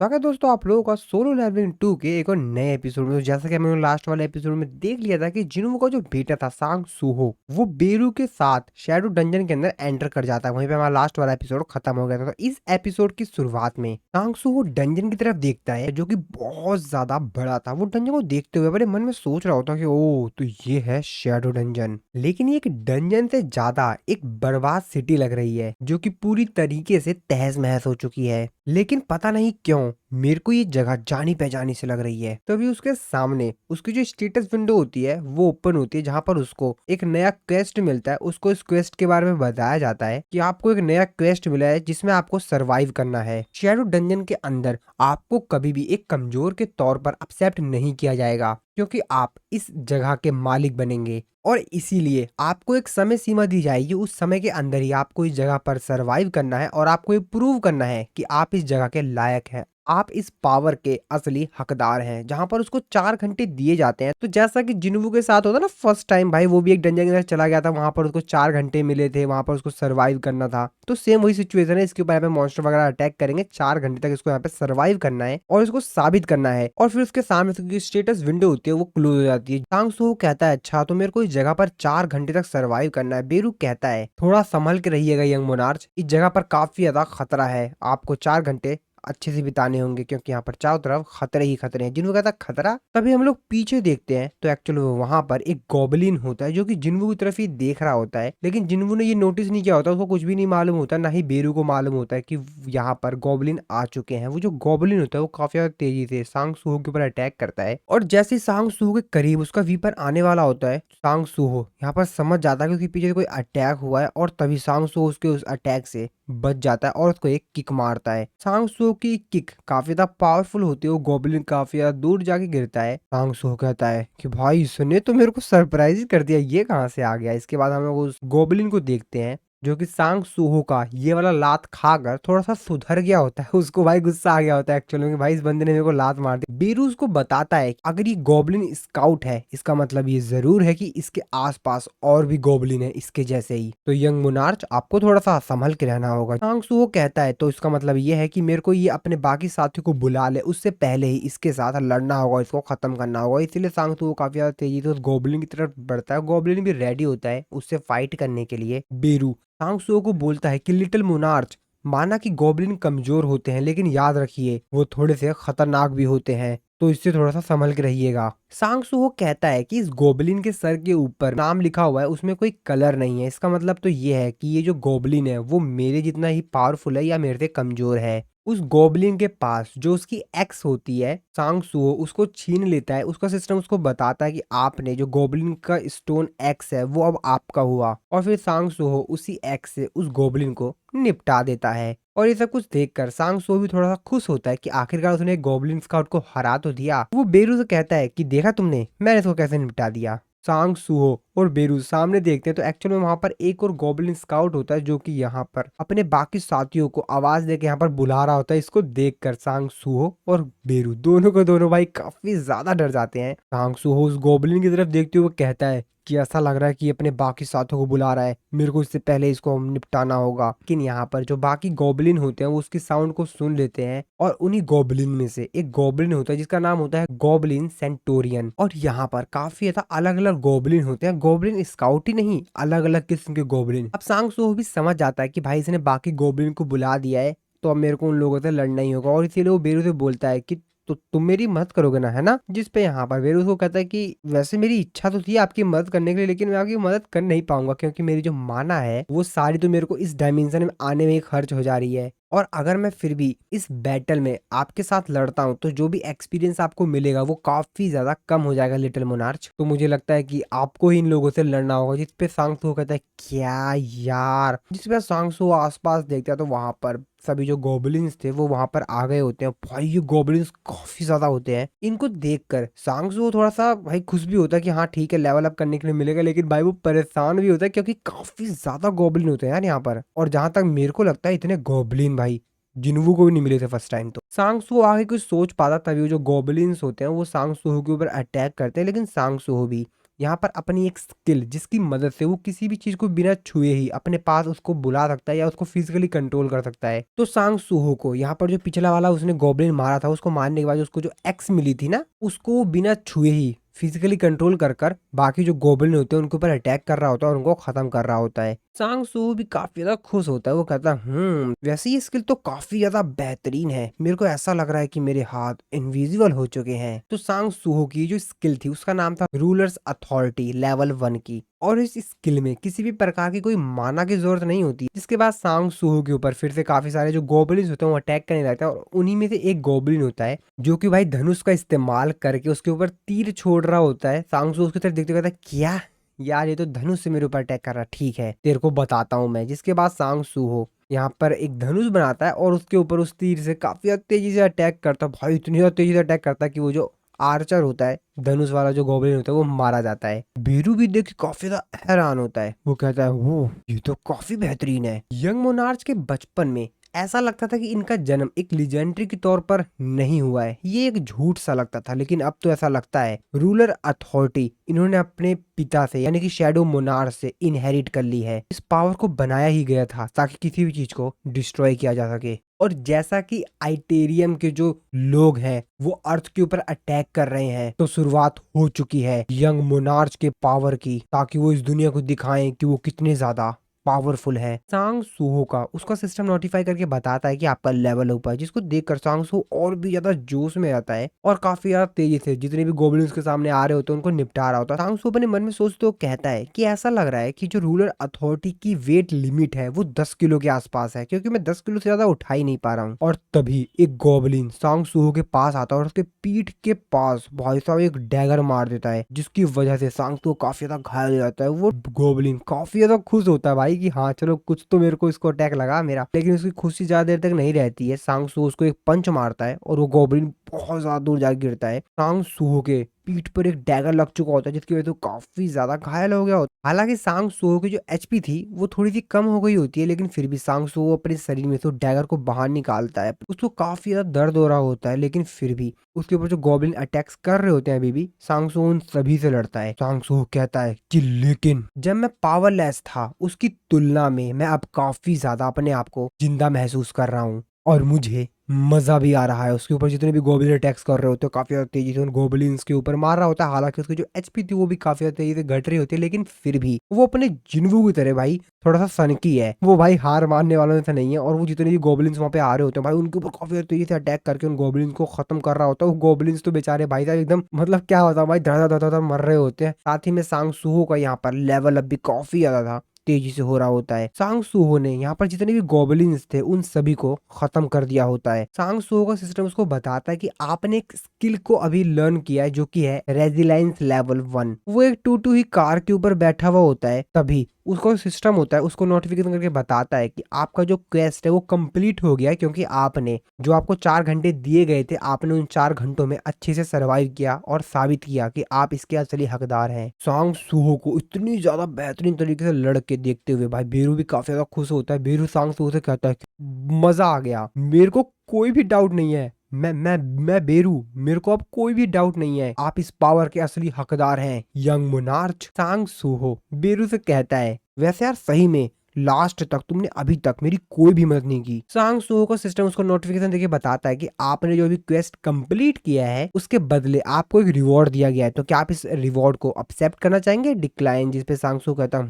तो अगर दोस्तों आप लोगों का सोलो लेवलिंग 2 के एक और नए एपिसोड में, तो जैसा कि मैंने लास्ट वाले एपिसोड में देख लिया था कि जिन्हों का जो बेटा था सांग सूहो, वो बेरू के साथ शैडो डंजन के अंदर एंटर कर जाता है। वहीं पे हमारा लास्ट वाला एपिसोड खत्म हो गया था। तो इस एपिसोड की शुरुआत में सांग सूहो डंजन की तरफ देखता है जो कि बहुत ज्यादा बड़ा था। वो डंजन को देखते हुए बड़े मन में सोच रहा होता कि ओ तो ये है शैडो डंजन, लेकिन ये एक डंजन से ज्यादा एक बर्बाद सिटी लग रही है जो कि पूरी तरीके से तहस महस हो चुकी है। लेकिन पता नहीं क्यों मेरे को ये जगह जानी पहचानी से लग रही है। तभी उसके सामने उसकी जो स्टेटस विंडो होती है वो ओपन होती है, जहां पर उसको एक नया क्वेस्ट मिलता है। उसको इस क्वेस्ट के बारे में बताया जाता है कि आपको एक नया क्वेस्ट मिला है जिसमें आपको सरवाइव करना है। शैडो डंजन के अंदर आपको कभी भी एक कमजोर के तौर पर एक्सेप्ट नहीं किया जाएगा, क्योंकि आप इस जगह के मालिक बनेंगे और इसीलिए आपको एक समय सीमा दी जाएगी। उस समय के अंदर ही आपको इस जगह पर सरवाइव करना है और आपको ये प्रूव करना है कि आप इस जगह के लायक हैं, आप इस पावर के असली हकदार हैं। जहां पर उसको 4 घंटे दिए जाते हैं। तो जैसा कि जिन्वू के साथ होता ना फर्स्ट टाइम, भाई वो भी एक डंजन के अंदर चला गया था, वहां पर उसको 4 घंटे मिले थे, वहां पर उसको सरवाइव करना था। तो सेम वही सिचुएशन है। इसके ऊपर यहाँ पे मॉन्स्टर वगैरह अटैक करेंगे, 4 घंटे तक इसको यहाँ पे सरवाइव करना है और इसको साबित करना है। और फिर उसके सामने उसकी स्टेटस विंडो होती है वो क्लोज हो जाती है। सांग सो कहता है अच्छा तो मेरे को इस जगह पर 4 घंटे तक सरवाइव करना है। बेरू कहता है थोड़ा संभल के रहिएगा यंग मोनार्च, इस जगह पर काफी ज्यादा खतरा है, आपको 4 घंटे अच्छे से बिताने होंगे क्योंकि यहाँ पर चारों तरफ खतरे ही खतरे हैं। जिन्हों कहता है खतरा, तभी हम लोग पीछे देखते हैं तो एक्चुअली वहां पर एक गॉबलिन होता है जो कि जिन्वू की तरफ ही देख रहा होता है। लेकिन जिन्वू ने ये नोटिस नहीं किया होता, उसको कुछ भी नहीं मालूम होता, ना ही बेरू को मालूम होता है कि यहाँ पर गॉबलिन आ चुके हैं। वो जो गॉबलिन होता है वो काफी ज्यादा तेजी से सांग सूहो के ऊपर अटैक करता है और जैसे ही सांग सूहो के करीब उसका वीपर आने वाला होता है, सांग सूहो यहाँ पर समझ जाता है क्योंकि पीछे से कोई अटैक हुआ है और तभी सांग सूहो उसके उस अटैक से बच जाता है और उसको एक किक मारता है। सांग सो की किक काफी ज्यादा पावरफुल होती है, वो गोब्लिन काफी ज्यादा दूर जाके गिरता है। सांग सो कहता है कि भाई इसने तो मेरे को सरप्राइज ही कर दिया, ये कहाँ से आ गया। इसके बाद हम लोग उस गोब्लिन को देखते हैं जो कि सांग सूहो का ये वाला लात खाकर थोड़ा सा सुधर गया होता है। उसको भाई गुस्सा आ गया होता है एक्चुअली कि भाई इस बंदे ने मेरे को लात मार दी। बीरू उसको बताता है कि अगर ये गोब्लिन स्काउट है इसका मतलब ये जरूर है कि इसके आसपास और भी गोब्लिन है इसके जैसे ही, तो यंग मोनार्च आपको थोड़ा सा संभल के रहना होगा। सांग सूहो कहता है तो इसका मतलब ये है कि मेरे को ये अपने बाकी साथियों को बुला ले, उससे पहले ही इसके साथ लड़ना होगा, इसको खत्म करना होगा। इसीलिए सांग सूहो काफी ज्यादा तेजी से उस गोब्लिन की तरफ बढ़ता है। गोब्लिन भी रेडी होता है उससे फाइट करने के लिए। बीरू सांग सूहो को बोलता है कि लिटिल मोनार्च, माना कि गोब्लिन कमजोर होते हैं लेकिन याद रखिए वो थोड़े से खतरनाक भी होते हैं, तो इससे थोड़ा सा संभल के रहिएगा। सांग सूहो कहता है कि इस गोबलिन के सर के ऊपर नाम लिखा हुआ है, उसमें कोई कलर नहीं है। इसका मतलब तो ये है कि ये जो गोबलिन है वो मेरे जितना ही पावरफुल है या मेरे से कमजोर है। उस गोबलिन के पास जो उसकी एक्स होती है, सांग सूहो उसको छीन लेता है। उसका सिस्टम उसको बताता है कि आपने जो गोबलिन का स्टोन एक्स है वो अब आपका हुआ, और फिर सांग सूहो उसी एक्स से उस गोबलिन को निपटा देता है। और ये सब कुछ देखकर सांग सो भी थोड़ा सा खुश होता है कि आखिरकार उसने गोब्लिन स्काउट को हरा तो दिया। वो बेरू से कहता है कि देखा तुमने मैंने इसको कैसे निपटा दिया। सांग सूहो और बेरू सामने देखते हैं तो एक्चुअल में वहां पर एक और गोब्लिन स्काउट होता है जो कि यहाँ पर अपने बाकी साथियों को आवाज देके यहाँ पर बुला रहा होता है। इसको देखकर सांग सूहो और बेरू दोनों को दोनों भाई काफी ज्यादा डर जाते हैं। सांग सूहो उस गोब्लिन की तरफ देखते हुए कहता है कि ऐसा लग रहा है कि अपने बाकी साथियों को बुला रहा है, मेरे को इससे पहले इसको निपटाना होगा। लेकिन यहाँ पर जो बाकी गोब्लिन होते हैं वो उसकी साउंड को सुन लेते हैं और उन्हीं गोब्लिन में से एक गोब्लिन होता है जिसका नाम होता है गोब्लिन सेंटोरियन। और यहाँ पर काफी ज्यादा अलग अलग गोब्लिन होते हैं, गोब्लिन स्काउट ही नहीं, अलग अलग किस्म के गोब्लिन। अब सांग सो भी समझ जाता है कि भाई इसने बाकी गोब्लिन को बुला दिया है तो अब मेरे को उन लोगों से लड़ना ही होगा, और इसीलिए वो बेरू से बोलता है कि तो तुम मेरी मदद करोगे ना, है ना। जिस पे यहाँ पर वेरोस को कहता है कि वैसे मेरी इच्छा तो थी आपकी मदद करने के लिए, लेकिन मैं आपकी मदद कर नहीं पाऊंगा क्योंकि मेरी जो माना है वो सारी तो मेरे को इस डायमेंशन में आने में ही खर्च हो जा रही है, और अगर मैं फिर भी इस बैटल में आपके साथ लड़ता हूँ तो जो भी एक्सपीरियंस आपको मिलेगा वो काफी ज्यादा कम हो जाएगा लिटिल मोनार्च। तो मुझे लगता है कि आपको ही इन लोगों से लड़ना होगा। जिस पे सांगसो कहता है क्या यार। जिस पे सांगसो आसपास देखता है तो वहां पर सभी जो गोबलिन्स थे वो वहां पर आ गए होते हैं। भाई ये गोबलिन्स काफी ज्यादा होते हैं। इनको देखकर सांगसो थोड़ा सा भाई खुश भी होता है कि हाँ ठीक है लेवल अप करने के लिए मिलेगा, लेकिन भाई वो परेशान भी होता है क्योंकि काफी ज्यादा गोबलिन होते हैं यार यहाँ पर। और जहां तक मेरे को लगता है इतने गोबलिन भाई जिन्वू को भी नहीं मिले थे फर्स्ट टाइम। तो सांगसू आगे कुछ सोच पाता तभी वो जो गोबलिन्स होते हैं वो सांगसू के ऊपर अटैक करते हैं, लेकिन सांगसू भी यहाँ पर अपनी एक स्किल जिसकी मदद से वो किसी भी चीज को बिना छुए ही अपने पास उसको बुला सकता है या उसको फिजिकली कंट्रोल कर सकता है। तो सांग सूहो को यहाँ पर जो पिछला वाला उसने गॉब्लिन मारा था, उसको मारने के बाद उसको जो एक्स मिली थी ना, उसको वो बिना छुए ही फिजिकली कंट्रोल कर कर बाकी जो गोब्लिन होते हैं उनके ऊपर अटैक कर रहा होता है और उनको खत्म कर रहा होता है। सांग सू भी काफी ज्यादा खुश होता है, वो कहता है वैसे ये स्किल तो काफी ज्यादा बेहतरीन है, मेरे को ऐसा लग रहा है कि मेरे हाथ इनविजिबल हो चुके हैं। तो सांग सूहो की जो स्किल थी उसका नाम था रूलर्स अथॉरिटी लेवल 1 की, और इस स्किल में किसी भी प्रकार की कोई माना की जरूरत नहीं होती। जिसके बाद सांग सूहो के ऊपर फिर से काफी सारे जो गोब्लिन्स होते हैं वो अटैक करने लगते हैं, और उन्हीं में से एक गोब्लिन होता है जो कि भाई धनुष का इस्तेमाल करके उसके ऊपर तीर छोड़ रहा होता है। सांग सूहो उसकी तरफ देखते कहता है क्या यार, ये तो धनुष से मेरे ऊपर अटैक कर रहा है, ठीक है तेरे को बताता हूँ मैं। जिसके बाद सांग सूहो यहाँ पर एक धनुष बनाता है और उसके ऊपर उस तीर से काफी ज्यादा तेजी से अटैक करता है। भाई इतनी ज्यादा तेजी से अटैक करता है कि वो जो आर्चर होता है, धनुष वाला जो गोब्लिन होता है, वो मारा जाता है। बीरू भी देख के काफी ज्यादा हैरान होता है, वो कहता है वो ये तो काफी बेहतरीन है। यंग मोनार्च के बचपन में ऐसा लगता था कि इनका जन्म एक लीजेंडरी के तौर पर नहीं हुआ है, ये एक झूठ सा लगता था, लेकिन अब तो ऐसा लगता है रूलर अथॉरिटी इन्होंने अपने पिता से यानी कि शैडो मोनार्च से इनहेरिट कर ली है। इस पावर को बनाया ही गया था ताकि किसी भी चीज को डिस्ट्रॉय किया जा सके। और जैसा कि आइटेरियम के जो लोग हैं वो अर्थ के ऊपर अटैक कर रहे हैं, तो शुरुआत हो चुकी है यंग मोनार्च के पावर की, ताकि वो इस दुनिया को दिखाएं कि वो कितने ज्यादा पावरफुल है। सांग सूहो का उसका सिस्टम नोटिफाई करके बताता है कि आपका लेवल ऊपर है, जिसको देखकर सांग सूहो और भी ज्यादा जोश में आता है और काफी ज्यादा तेजी से जितने भी गोब्लिन्स के सामने आ रहे होते हैं उनको निपटा रहा होता है। सांग सूहो अपने मन में सोचते हुए कहता है कि ऐसा लग रहा है कि जो रूलर अथॉरिटी की वेट लिमिट है वो 10 किलो के आसपास है, क्योंकि मैं 10 किलो से ज्यादा उठा ही नहीं पा रहा हूँ। और तभी एक गोब्लिन सांग सूहो के पास आता है और उसके पीठ के पास भाई साहब एक डैगर मार देता है, जिसकी वजह से सांग सूहो काफी ज्यादा घायल हो जाता है। वो गोब्लिन काफी ज्यादा खुश होता है भाई कि हाँ चलो कुछ तो मेरे को इसको अटैक लगा मेरा, लेकिन उसकी खुशी ज्यादा देर तक नहीं रहती है। सांग सूहो उसको एक पंच मारता है और वो गोब्लिन बहुत ज्यादा दूर जाकर गिरता है। सांग सूहो के पीठ पर एक डैगर लग चुका होता है, जिसकी वजह से वो काफी ज्यादा घायल हो गया होता है। हालांकि सांग सूहो की जो एचपी थी वो थोड़ी सी कम हो गई होती है, लेकिन फिर भी सांग सूहो अपने शरीर में से डैगर को बाहर निकालता है। उसको काफी ज्यादा दर्द हो रहा होता है, लेकिन फिर भी उसके ऊपर जो गॉब्लिन अटैक्स कर रहे होते हैं अभी भी, सांग सूहो उन सभी से लड़ता है। सांग सूहो कहता है कि लेकिन जब मैं पावरलेस था उसकी तुलना में मैं अब काफी ज्यादा अपने आप को जिंदा महसूस कर रहा हूँ और मुझे मजा भी आ रहा है। उसके ऊपर जितने भी गोब्लिन अटैक्स कर रहे होते हैं काफी ज्यादा तेजी से उन गोब्लिन्स के ऊपर मार रहा होता है। हालांकि उसकी जो एचपी थी वो भी काफी ज्यादा तेजी से घट रही होती है, लेकिन फिर भी वो अपने जिन्वू की तरह भाई थोड़ा सा सनकी है, वो भाई हार मानने वालों में से नहीं है। और वो जितने भी गोब्लिन्स वहां पे आ रहे होते हैं भाई उनके ऊपर काफी ज्यादा तेजी से अटैक करके उन गोब्लिन्स को खत्म कर रहा होता है। वो गोब्लिन्स तो बेचारे भाई साहब एकदम मतलब क्या होता है भाई धड़ धड़ धड़ मर रहे होते हैं। साथ ही में सांग सूहो का यहाँ पर लेवल अप भी काफी ज्यादा था, तेजी से हो रहा होता है। सांग सूहो ने यहाँ पर जितने भी गोब्लिन्स थे उन सभी को खत्म कर दिया होता है। सांग सूहो का सिस्टम उसको बताता है कि आपने एक स्किल को अभी लर्न किया है जो कि है रेजिलेंस लेवल 1। वो एक टूटू ही कार के ऊपर बैठा हुआ होता है, तभी उसका सिस्टम होता है उसको नोटिफिकेशन करके बताता है कि आपका जो क्वेस्ट है वो कंप्लीट हो गया है, क्योंकि आपने जो आपको 4 घंटे दिए गए थे आपने उन 4 घंटों में अच्छे से सर्वाइव किया और साबित किया कि आप इसके असली हकदार हैं। सांग सूहो को इतनी ज्यादा बेहतरीन तरीके से लड़के देखते हुए भाई बेरू भी काफी ज्यादा खुश होता है। बेरू सांग सूहो से कहता है कि मजा आ गया, मेरे को कोई भी डाउट नहीं है, मैं बेरू, मेरे को अब कोई भी डाउट नहीं है, आप इस पावर के असली हकदार हैं यंग मोनार्च। सांग सूहो बेरू से कहता है वैसे यार सही में लास्ट तक तुमने अभी तक मेरी कोई भी मदद नहीं की। सांग सूहो का सिस्टम उसको नोटिफिकेशन देके बताता है कि आपने जो भी क्वेस्ट कंप्लीट किया है उसके बदले आपको एक रिवॉर्ड दिया गया है, तो क्या आप इस रिवॉर्ड को एक्सेप्ट करना चाहेंगे? डिक्लाइन। जिस पे सांग सूहो कहता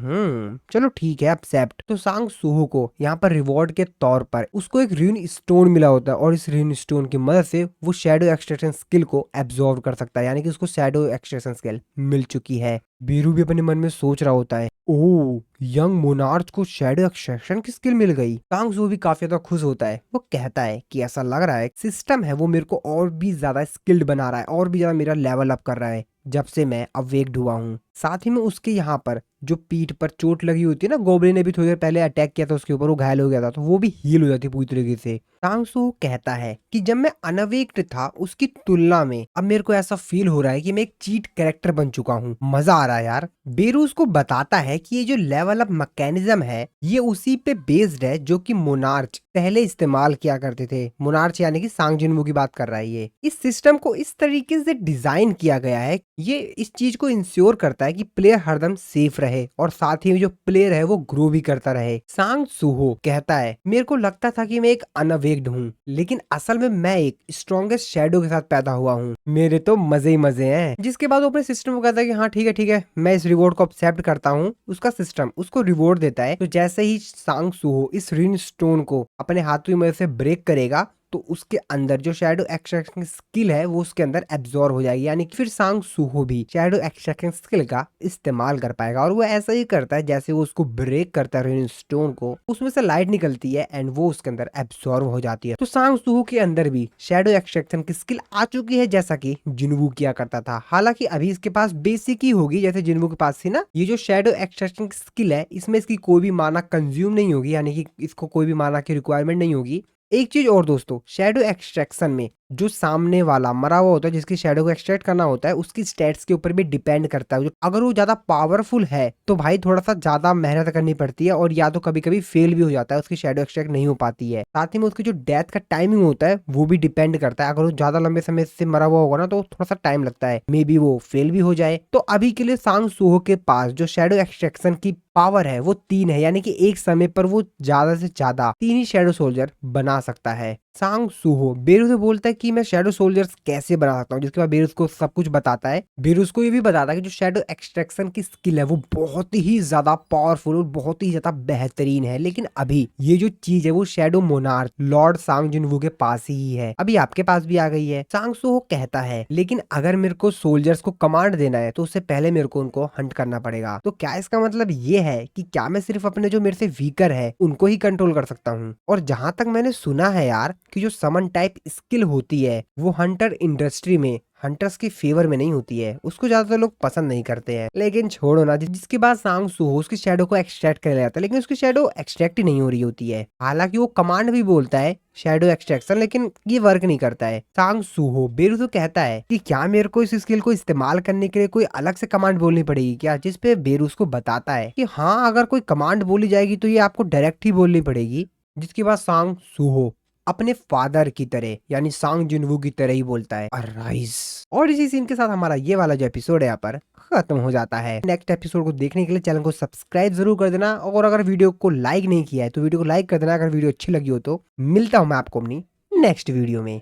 चलो ठीक है एक्सेप्ट। तो सांग सूहो को यहाँ पर रिवॉर्ड के तौर पर उसको एक रून स्टोन मिला होता है और इस रून स्टोन की मदद से वो शैडो एक्सट्रैक्शन स्किल को एब्जॉर्व कर सकता है, यानी कि उसको शैडो एक्सट्रैक्शन स्किल मिल चुकी है। बीरू भी अपने मन में सोच रहा होता है ओह यंग मोनार्च को शैडो एक्सट्रैक्शन की स्किल मिल गई। सांग सूहो भी काफी ज्यादा खुश होता है, वो कहता है कि ऐसा लग रहा है सिस्टम है वो मेरे को और भी ज्यादा स्किल्ड बना रहा है और भी ज्यादा मेरा लेवल अप कर रहा है जब से मैं अवेक्ड हुआ हूँ। साथ ही में उसके यहाँ पर जो पीठ पर चोट लगी होती है ना, गोब्लिन ने भी थोड़ी देर पहले अटैक किया था उसके ऊपर, वो घायल हो गया था, तो वो भी हील हो जाती पूरी तरीके से। सांग सूहो कहता है कि जब मैं अनवेक्ड था उसकी तुलना में अब मेरे को ऐसा फील हो रहा है कि मैं एक चीट कैरेक्टर बन चुका हूँ, मजा आ रहा है यार। बेरू उसको बताता है कि ये जो लेवल अप मैकेनिज्म है ये उसी पे बेस्ड है जो कि मोनार्च पहले इस्तेमाल किया करते थे। मोनार्च यानी कि सांग जिन्वू की बात कर रहा है ये। इस सिस्टम को इस तरीके से डिजाइन किया गया है ये इस चीज को इंश्योर करता है कि प्लेयर हरदम सेफ रहे और साथ ही जो प्लेयर है वो ग्रो भी करता रहे। सांग सूहो कहता है, मेरे को लगता था कि मैं एक अनअवेक्ड हूँ, लेकिन असल में मैं एक स्ट्रॉन्गेस्ट शैडो के साथ पैदा हुआ हूँ। मेरे तो मजे ही मजे हैं। जिसके बाद वो अपने सिस्टम को कहता है कि हाँ ठीक है मैं इस रिवॉर्ड को एक्सेप्ट करता हूँ। उसका सिस्टम उसको रिवॉर्ड देता है। तो जैसे ही सांग सूहो इस रिन स्टोन को अपने हाथों की मदद से ब्रेक करेगा तो उसके अंदर जो शैडो एक्सट्रैक्शन स्किल है वो उसके अंदर एब्जॉर्ब हो जाएगी, यानी कि फिर सांग सूहो भी शैडो एक्सट्रैक्शन स्किल का इस्तेमाल कर पाएगा। और वो ऐसा ही करता है, जैसे वो उसको ब्रेक करता है रेन स्टोन को, उसमें से लाइट निकलती है एंड वो उसके अंदर एब्जॉर्ब हो जाती है। तो सांग सूहो के अंदर भी शैडो एक्सट्रैक्शन की स्किल आ चुकी है, जैसा कि जिनवू किया करता था। हालांकि अभी इसके पास बेसिक ही होगी जैसे जिनवू के पास थी ना। ये जो शैडो एक्सट्रैक्शन की स्किल है इसमें इसकी कोई भी माना कंज्यूम नहीं होगी, यानी कि इसको कोई भी माना की रिक्वायरमेंट नहीं होगी। एक चीज और दोस्तों, शैडो एक्सट्रैक्शन में जो सामने वाला मरा हुआ होता है जिसकी शैडो को एक्सट्रैक्ट करना होता है उसकी स्टैट्स के ऊपर भी डिपेंड करता है। अगर वो ज्यादा पावरफुल है तो भाई थोड़ा सा ज्यादा मेहनत करनी पड़ती है और या तो कभी कभी फेल भी हो जाता है, उसकी शैडो एक्सट्रैक्ट नहीं हो पाती है। साथ ही में उसकी जो डेथ का टाइमिंग होता है वो भी डिपेंड करता है। अगर वो ज्यादा लंबे समय से मरा हुआ होगा ना तो थोड़ा सा टाइम लगता है, मे बी वो फेल भी हो जाए। तो अभी के लिए सांग सूहो के पास जो शैडो एक्सट्रैक्शन की पावर है वो 3 है, यानी कि एक समय पर वो ज्यादा से ज्यादा 3 ही शैडो सोल्जर बना सकता है। सांग सूहो बेरू से बोलता है कि मैं शैडो सोल्जर्स कैसे बना सकता हूँ, जिसके बाद बेरूस को सब कुछ बताता है। बेरूस को ये भी बताता है कि जो शैडो एक्सट्रैक्शन की स्किल है वो बहुत ही ज्यादा पावरफुल और बहुत ही ज्यादा बेहतरीन है, लेकिन अभी ये जो चीज है वो शैडो मोनार्क लॉर्ड सांग जिनवू के पास ही है, अभी आपके पास भी आ गई है। सांग सूहो कहता है, लेकिन अगर मेरे को सोल्जर्स को कमांड देना है तो उससे पहले मेरे को उनको हंट करना पड़ेगा। तो क्या इसका मतलब ये है कि क्या मैं सिर्फ अपने जो मेरे से वीकर है उनको ही कंट्रोल कर सकता हूँ? और जहां तक मैंने सुना है यार कि जो समन टाइप स्किल होती है वो हंटर इंडस्ट्री में हंटर्स की फेवर में नहीं होती है, उसको ज्यादातर लोग पसंद नहीं करते हैं। लेकिन छोड़ो ना, जिसके बाद सांग सूहो उसकी शैडो को एक्सट्रैक्ट कर लेता है, लेकिन उसकी शैडो एक्सट्रैक्ट ही नहीं हो रही होती है। हालांकि वो कमांड भी बोलता है शैडो एक्सट्रैक्शन, लेकिन ये वर्क नहीं करता है। सांग सूहो बेरू तो कहता है कि क्या मेरे को इस स्किल को इस्तेमाल करने के लिए कोई अलग से कमांड बोलनी पड़ेगी क्या, जिसपे बेरू उसको बताता है कि हाँ अगर कोई कमांड बोली जाएगी तो ये आपको डायरेक्ट ही बोलनी पड़ेगी। जिसके बाद सांग सूहो अपने फादर की तरह यानी सांग जिनवू की तरह ही बोलता है अराइज। और इसी सीन के साथ हमारा ये वाला जो एपिसोड है यहाँ पर खत्म हो जाता है। नेक्स्ट एपिसोड को देखने के लिए चैनल को सब्सक्राइब जरूर कर देना, और अगर वीडियो को लाइक नहीं किया है तो वीडियो को लाइक कर देना अगर वीडियो अच्छी लगी हो तो। मिलता हूं मैं आपको अपनी नेक्स्ट वीडियो में।